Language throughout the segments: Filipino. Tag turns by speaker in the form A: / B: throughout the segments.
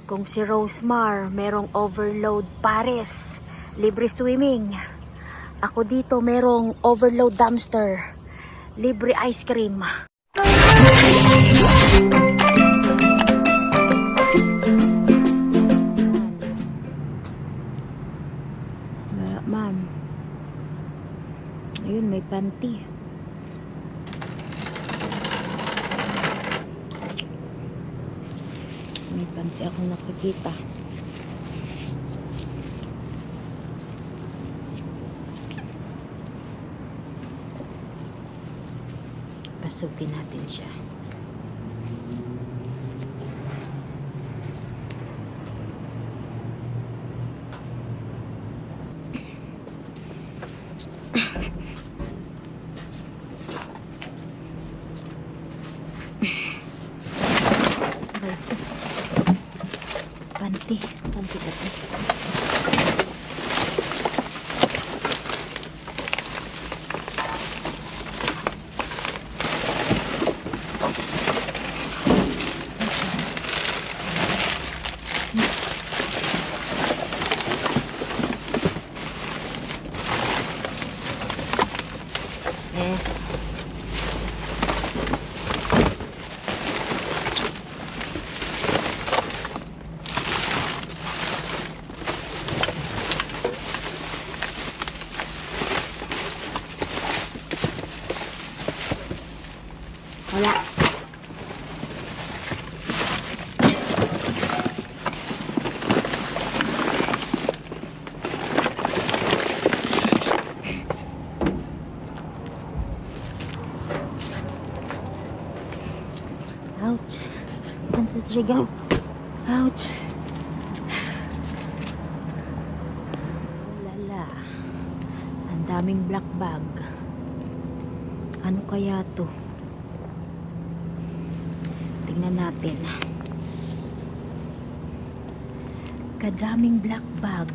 A: Kung si Rosemar merong overload pares, libre swimming. Ako dito merong overload dumpster, libre ice cream. Ma'am, ayun may panty. May panty akong nakikita. Pasukin natin siya. Panty ba ito? Wala. Ouch. 1, 2, 3, go. Ouch. Lala. Ang daming black bag. Ano kaya to? Tingnan natin. Kadaming black bag.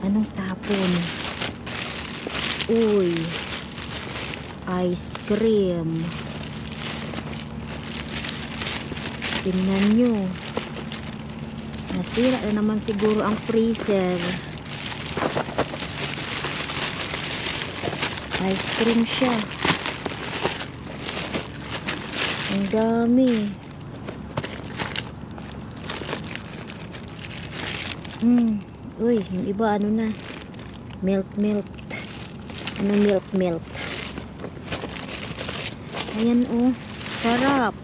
A: Anong tapon? Uy. Ice cream. Tingnan nyo. Nasira na naman siguro ang freezer. Ice cream siya. Ang dami. Uy, yung iba ano na. Melt. Ano melt? Ayan oh. Sarap.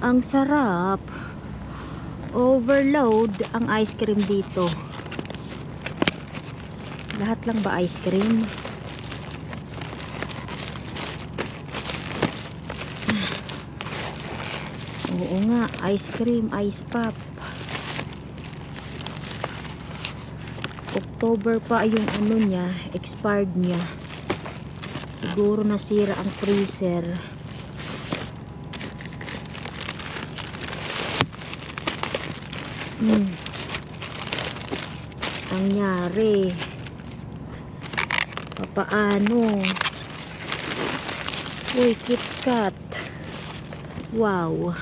A: Ang sarap. Overload ang ice cream dito. Lahat lang ba ice cream? Oo nga, ice cream, ice pop. October pa yung ano niya, expired niya. Siguro nasira ang freezer. Nangyari. Papaano? Uy, KitKat. Wow.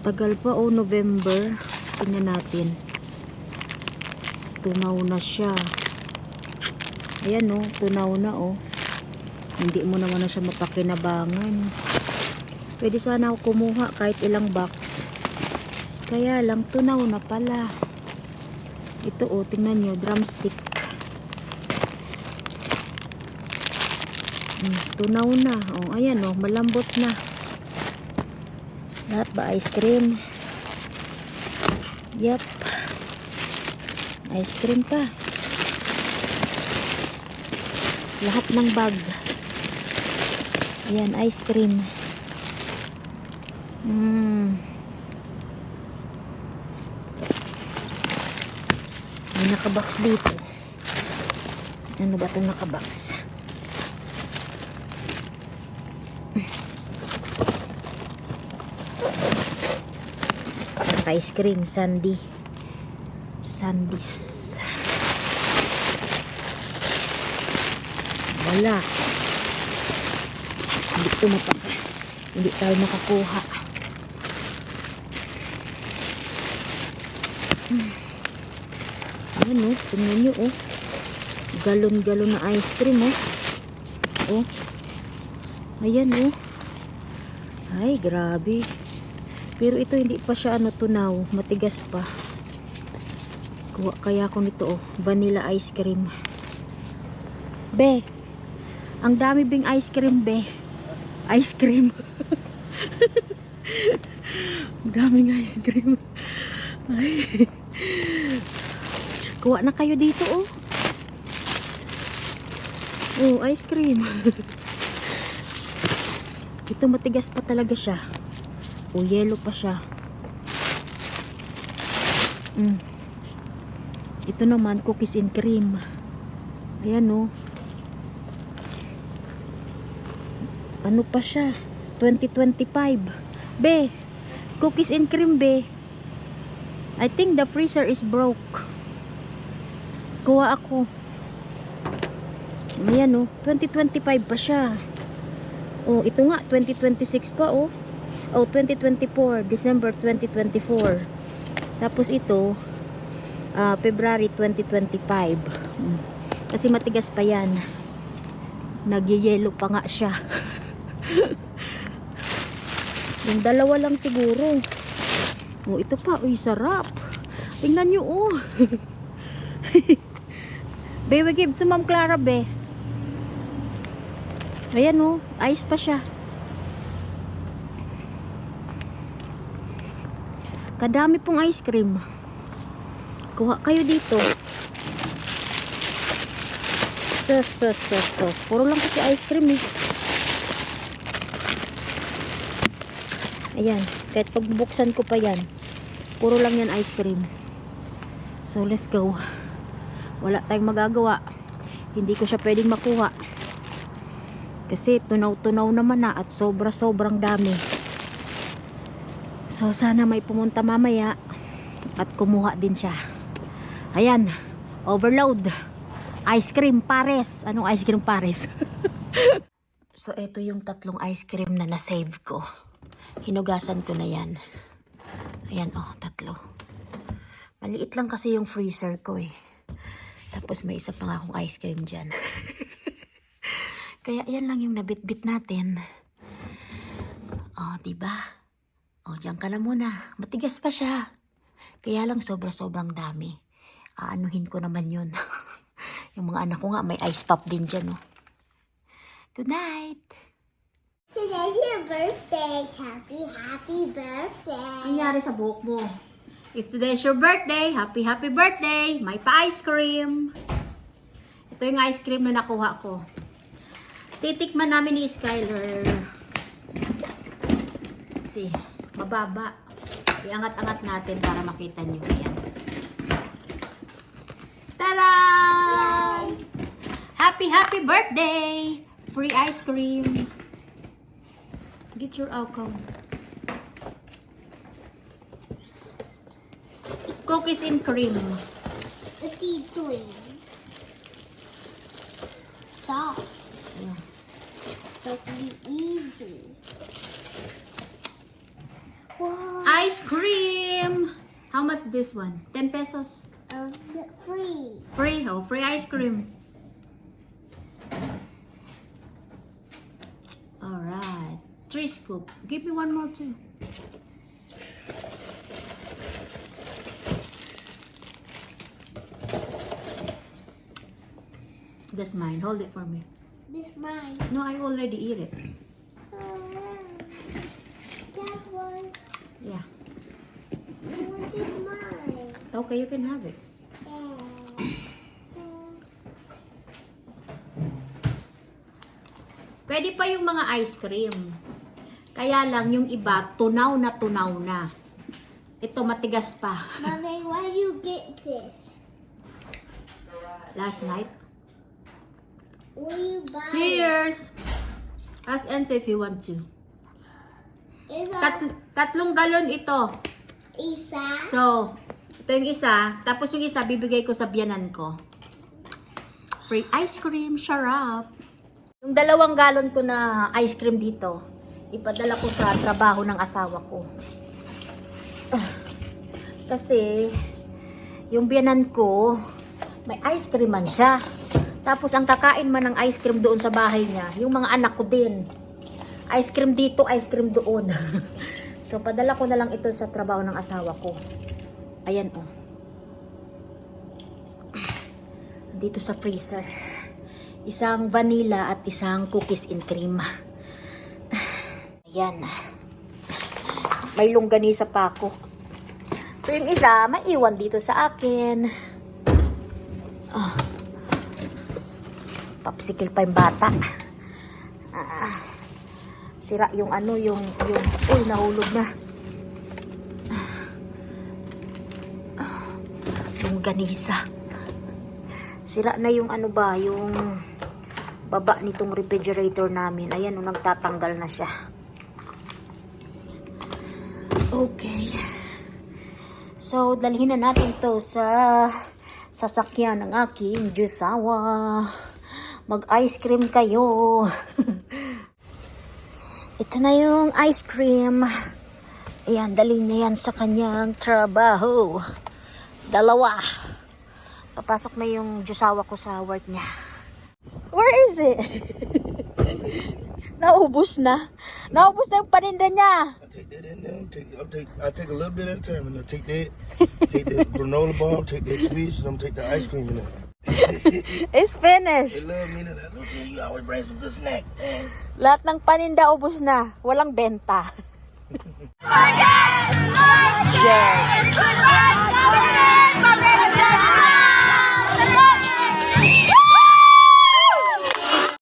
A: Tagal pa oh, November. Tingnan natin. Tunaw na siya. Ayan oh, tunaw na oh. Hindi mo naman na siya mapakinabangan. Pwede sana ako kumuha kahit ilang box. Kaya lang tunaw na pala. Ito oh, tingnan nyo, drumstick. Tunaw na. Oh, ayan oh, malambot na. Lahat ba ice cream? Yep. Ice cream pa. Lahat ng bag. Ayan, ice cream. May nakabox dito. Ano ba itong nakabox? Ice cream, Sandies. Wala. Hindi tayo makakuha. Ayan oh, tingnan nyo oh. Galon-galon na ice cream oh. Oh. Ayan oh. Ay, grabe. Pero ito hindi pa siya ano tunaw, matigas pa. Kuha kaya ko nito oh, vanilla ice cream. Be. Ang dami bing ice cream, be. Ice cream. Daming ice cream. Ay. Kuha na kayo dito oh. Oh, ice cream. Ito matigas pa talaga siya. O yellow pa siya. Ito naman cookies and cream. Ayan oh. Ano pa siya? 2025. Be, cookies and cream be. I think the freezer is broke. Kuha ako. Ayan oh, 2025 pa siya. Oh, ito nga 2026 pa oh. Oh, 2024, December 2024. Tapos ito February 2025. Kasi matigas pa 'yan. Nagyeyelo pa nga siya. Yung dalawa lang siguro. Oh, ito pa, uy, sarap. Tingnan niyo oh. Be, we give to Ma'am Clara, be. Ayan oh, ice pa siya. Kadami pong ice cream. Kuha kayo dito. Sos. Puro lang kasi ice cream eh. Ayan, kahit pagbubuksan ko pa yan, puro lang yan ice cream. So let's go. Wala tayong magagawa. Hindi ko siya pwedeng makuha. Kasi tunaw-tunaw naman na at sobra-sobrang dami. So sana may pumunta mamaya at kumuha din siya. Ayan, overload. Ice cream pares. Anong ice cream pares? So ito yung tatlong ice cream na na-save ko. Hinugasan ko na yan. Ayan oh, tatlo. Maliit lang kasi yung freezer ko eh. Tapos may isa pa nga akong ice cream dyan. Kaya yan lang yung nabitbit natin. Oh, diba? Oh, dyan ka na muna. Matigas pa siya. Kaya lang sobra-sobrang dami. Aanuhin ko naman yun. Yung mga anak ko nga may ice pop din dyan oh. Good night!
B: Today's your birthday. Happy birthday.
A: Ang nangyari sa buhok mo? If today's your birthday, happy birthday! May pa-ice cream! Ito yung ice cream na nakuha ko. Titikman namin ni Skyler. Kasi, mababa. Iangat-angat natin para makita nyo. Ayan. Tada! Happy birthday! Free ice cream. Get your outcome. Cookies and cream.
B: Let's eat three. Soft.
A: Yeah.
B: So easy. Wow.
A: Ice cream! How much this one? 10 pesos.
B: Free.
A: Free, oh, free ice cream. Alright. 3 scoop. Give me one more too. That's mine. Hold it for me.
B: This mine.
A: No, I already eat it.
B: That one.
A: Yeah.
B: I want this mine.
A: Okay, you can have it. Pwede pa yung mga ice cream. Kaya lang yung iba, tunaw na. Ito matigas pa.
B: Mommy, why you get this?
A: Last night.
B: Where you buy it?
A: Cheers! Ask Enzo if you want to.
B: Is a
A: Tatlong galon ito.
B: isa?
A: So, ito yung isa. Tapos yung isa, bibigay ko sa biyanan ko. Free ice cream, sarap. Yung 2 galon ko na ice cream dito, ipadala ko sa trabaho ng asawa ko. Kasi, Yung biyanan ko, may ice cream man siya. Tapos ang kakain man ng ice cream doon sa bahay niya, yung mga anak ko din. Ice cream dito, ice cream doon. So, padala ko na lang ito sa trabaho ng asawa ko. Ayan oh. Dito sa freezer. Isang vanilla at isang cookies and cream. Ayan. May longganisa pa ako. So, yung isa, maiwan dito sa akin. Popsicle pa yung bata. Sira yung uy, nahulog na. Longganisa. Sira na yung yung baba nitong refrigerator namin. Ayan, nagtatanggal na siya. Okay. So, dalhin na natin to sa sasakyan ng aking jusawa. Mag-ice cream kayo. Ito na yung ice cream. Ayan, dalhin niya yan sa kanyang trabaho. 2. Papasok na yung jusawa ko sa work niya. Where is it? Naubos na. Naubos na yung paninda niya.
C: I take that in there. I take a little bit at a time, and I take that granola bar, take that squeeze, and I'm take the ice cream in there.
A: It's
C: They
A: finished.
C: love me. They're like, look here, you always bring some good snack, man.
A: Lahat ng paninda ubos na. Walang benta.
B: Good luck!